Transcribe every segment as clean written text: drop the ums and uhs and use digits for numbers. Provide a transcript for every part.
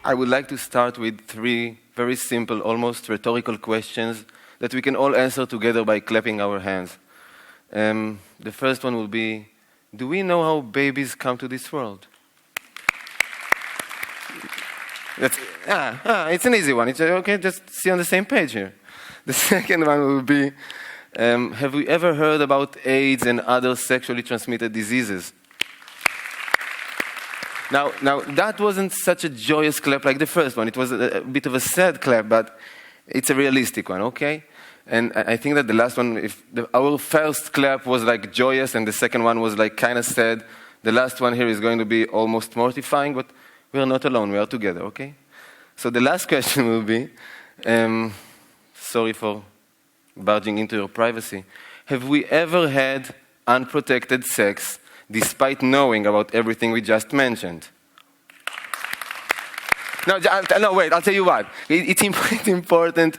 I would like to start with 3 very simple, almost rhetorical questions that we can all answer together by clapping our hands. The first one will be, do we know how babies come to this world? It's an easy one. It's okay, just see on the same page here. The second one will be, have we ever heard about AIDS and other sexually transmitted diseases? Now that wasn't such a joyous clap like the first one. It was a bit of a sad clap, but it's a realistic one, okay? And I think that the last one, our first clap was like joyous and the second one was like kind of sad, the last one here is going to be almost mortifying, but we are not alone, we are together, okay? So the last question will be, sorry for barging into your privacy, have we ever had unprotected sex despite knowing about everything we just mentioned? No, wait, I'll tell you what. It's important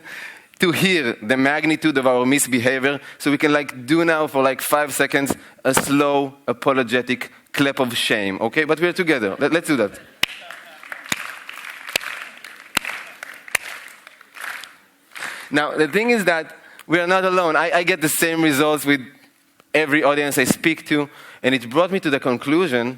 to hear the magnitude of our misbehavior, so we can do now for 5 seconds a slow, apologetic clap of shame, okay? But we're together. Let's do that. Now, the thing is that we are not alone. I get the same results with every audience I speak to, and it brought me to the conclusion,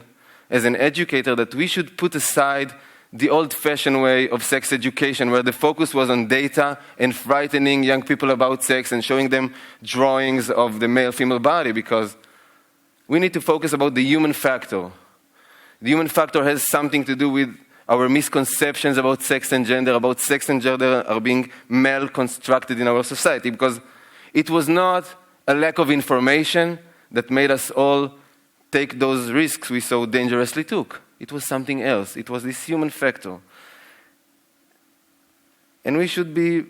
as an educator, that we should put aside the old-fashioned way of sex education, where the focus was on data and frightening young people about sex and showing them drawings of the male-female body, because we need to focus about the human factor. The human factor has something to do with our misconceptions about sex and gender are being male-constructed in our society, because it was not a lack of information that made us all take those risks we so dangerously took. It was something else. It was this human factor. And we should be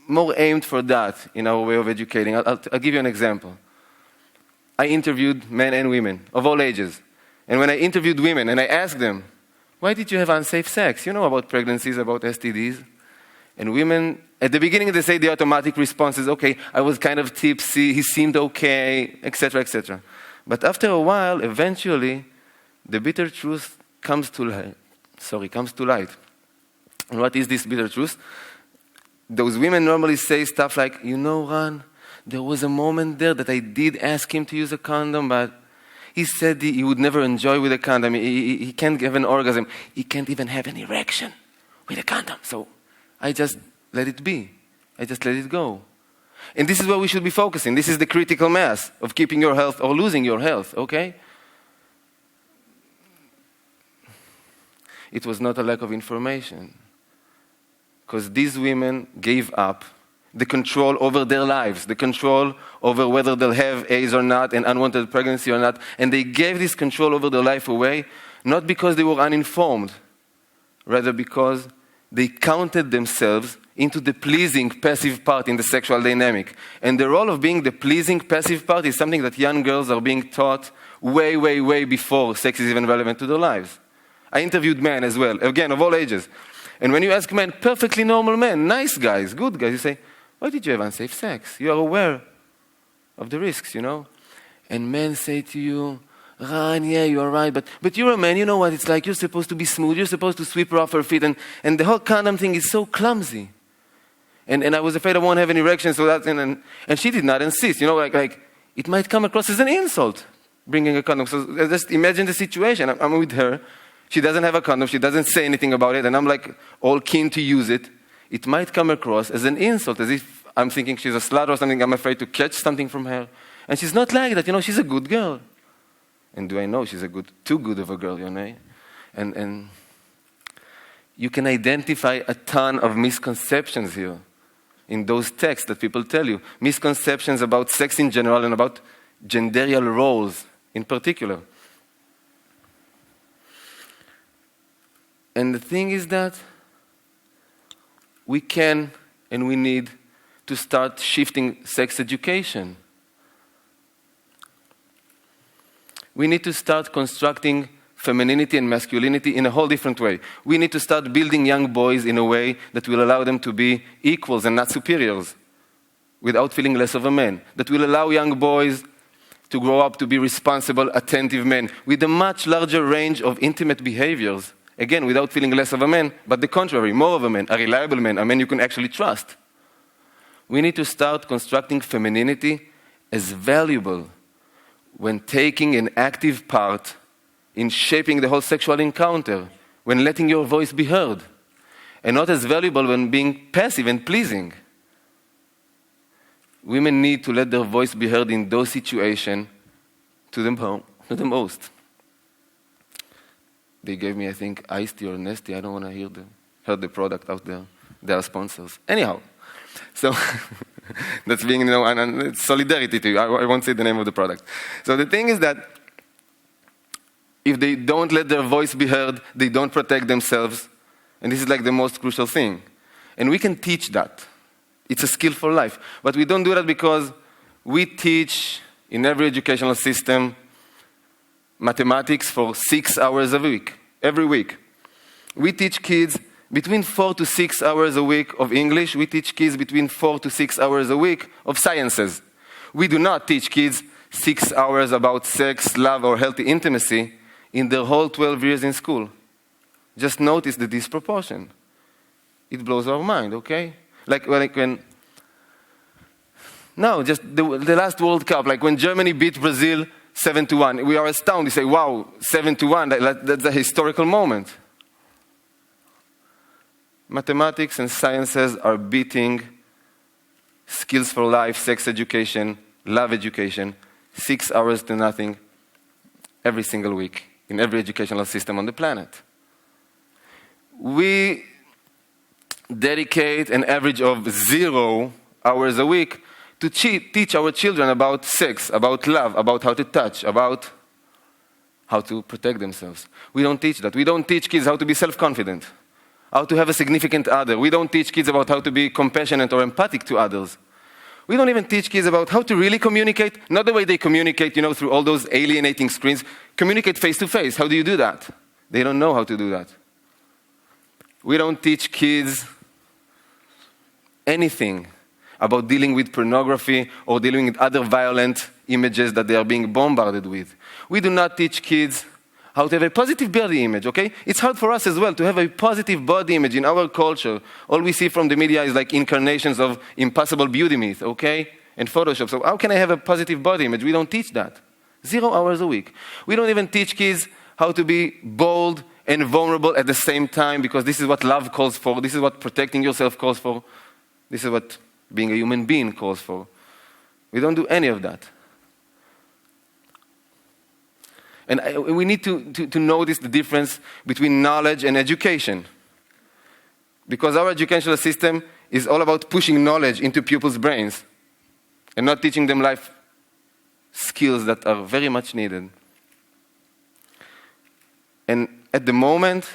more aimed for that in our way of educating. I'll give you an example. I interviewed men and women of all ages. And when I interviewed women and I asked them, why did you have unsafe sex? You know about pregnancies, about STDs. And women, at the beginning they say the automatic response is, okay, I was kind of tipsy, he seemed okay, etc., etc. But after a while, eventually, the bitter truth comes to light. And what is this bitter truth? Those women normally say stuff like, you know, Ran, there was a moment there that I did ask him to use a condom, but he said he would never enjoy with a condom. He can't have an orgasm. He can't even have an erection with a condom. So I just let it be. I just let it go. And this is where we should be focusing. This is the critical mass of keeping your health or losing your health, okay? It was not a lack of information, because these women gave up the control over their lives, the control over whether they'll have AIDS or not, and unwanted pregnancy or not, and they gave this control over their life away, not because they were uninformed, rather because they counted themselves into the pleasing passive part in the sexual dynamic. And the role of being the pleasing passive part is something that young girls are being taught way, way, way before sex is even relevant to their lives. I interviewed men as well, again, of all ages. And when you ask men, perfectly normal men, nice guys, good guys, you say, why did you have unsafe sex? You are aware of the risks, you know? And men say to you, Ran, yeah, you are right, but you're a man, you know what it's like, you're supposed to be smooth, you're supposed to sweep rougher feet, and the whole condom thing is so clumsy. And I was afraid I won't have an erection, so that, and she did not insist, you know, like it might come across as an insult, bringing a condom. So just imagine the situation. I'm with her, she doesn't have a condom, she doesn't say anything about it, and I'm all keen to use it. It might come across as an insult, as if I'm thinking she's a slut or something, I'm afraid to catch something from her. And she's not like that, you know, she's a good girl. And do I know she's too good of a girl, you know? And you can identify a ton of misconceptions here in those texts that people tell you. Misconceptions about sex in general and about genderial roles in particular. And the thing is that we can and we need to start shifting sex education. We need to start constructing femininity and masculinity in a whole different way. We need to start building young boys in a way that will allow them to be equals and not superiors, without feeling less of a man. That will allow young boys to grow up to be responsible, attentive men with a much larger range of intimate behaviors Again, without feeling less of a man, but the contrary, more of a man, a reliable man, a man you can actually trust. We need to start constructing femininity as valuable when taking an active part in shaping the whole sexual encounter, when letting your voice be heard, and not as valuable when being passive and pleasing. Women need to let their voice be heard in those situations to the most. They gave me, I think, iced tea or nasty. I don't want to hear the product out there. They are sponsors. Anyhow, so that's being, and it's solidarity to you. I won't say the name of the product. So the thing is that if they don't let their voice be heard, they don't protect themselves. And this is like the most crucial thing. And we can teach that. It's a skill for life. But we don't do that because we teach in every educational system mathematics for 6 hours a week, every week. We teach kids between 4 to 6 hours a week of English. We teach kids between 4 to 6 hours a week of sciences. We do not teach kids 6 hours about sex, love, or healthy intimacy in their whole 12 years in school. Just notice the disproportion. It blows our mind, okay? Like when just the last World Cup, like when Germany beat Brazil 7-1, we are astounded. We say, wow, 7-1, that's a historical moment. Mathematics and sciences are beating skills for life, sex education, love education, 6 hours to nothing every single week in every educational system on the planet. We dedicate an average of 0 hours a week to teach our children about sex, about love, about how to touch, about how to protect themselves. We don't teach that. We don't teach kids how to be self-confident, how to have a significant other. We don't teach kids about how to be compassionate or empathic to others. We don't even teach kids about how to really communicate, not the way they communicate, through all those alienating screens. Communicate face-to-face. How do you do that? They don't know how to do that. We don't teach kids anything about dealing with pornography or dealing with other violent images that they are being bombarded with. We do not teach kids how to have a positive body image, okay? It's hard for us as well to have a positive body image in our culture. All we see from the media is like incarnations of impossible beauty myth, okay? And Photoshop. So how can I have a positive body image? We don't teach that. 0 hours a week. We don't even teach kids how to be bold and vulnerable at the same time, because this is what love calls for. This is what protecting yourself calls for. This is what being a human being calls for. We don't do any of that. And we need to notice the difference between knowledge and education. Because our educational system is all about pushing knowledge into pupils' brains and not teaching them life skills that are very much needed. And at the moment,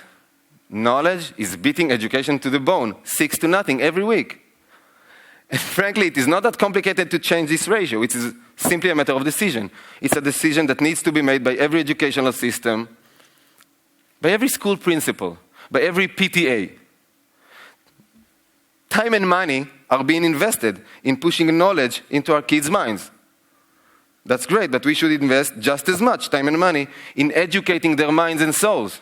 knowledge is beating education to the bone, 6-0 every week. And frankly, it is not that complicated to change this ratio. It is simply a matter of decision. It's a decision that needs to be made by every educational system, by every school principal, by every PTA. Time and money are being invested in pushing knowledge into our kids' minds. That's great, but we should invest just as much time and money in educating their minds and souls.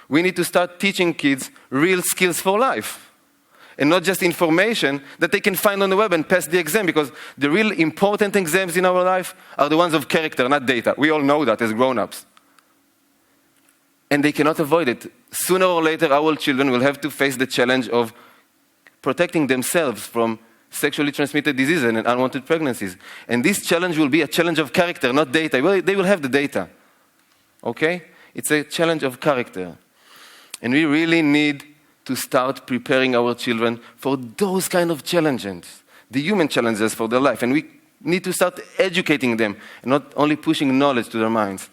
We need to start teaching kids real skills for life, and not just information that they can find on the web and pass the exam, because the real important exams in our life are the ones of character, not data. We all know that as grown-ups. And they cannot avoid it. Sooner or later, our children will have to face the challenge of protecting themselves from sexually transmitted diseases and unwanted pregnancies. And this challenge will be a challenge of character, not data. Well, they will have the data. Okay? It's a challenge of character. And we really need to start preparing our children for those kind of challenges, the human challenges for their life. And we need to start educating them, and not only pushing knowledge to their minds.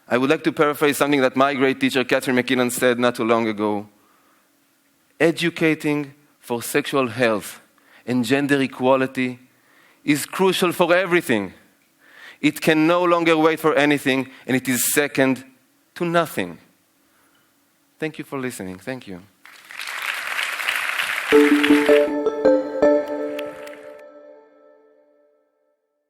I would like to paraphrase something that my great teacher, Catherine McKinnon, said not too long ago. Educating for sexual health and gender equality is crucial for everything. It can no longer wait for anything, and it is second to nothing. Thank you for listening. Thank you.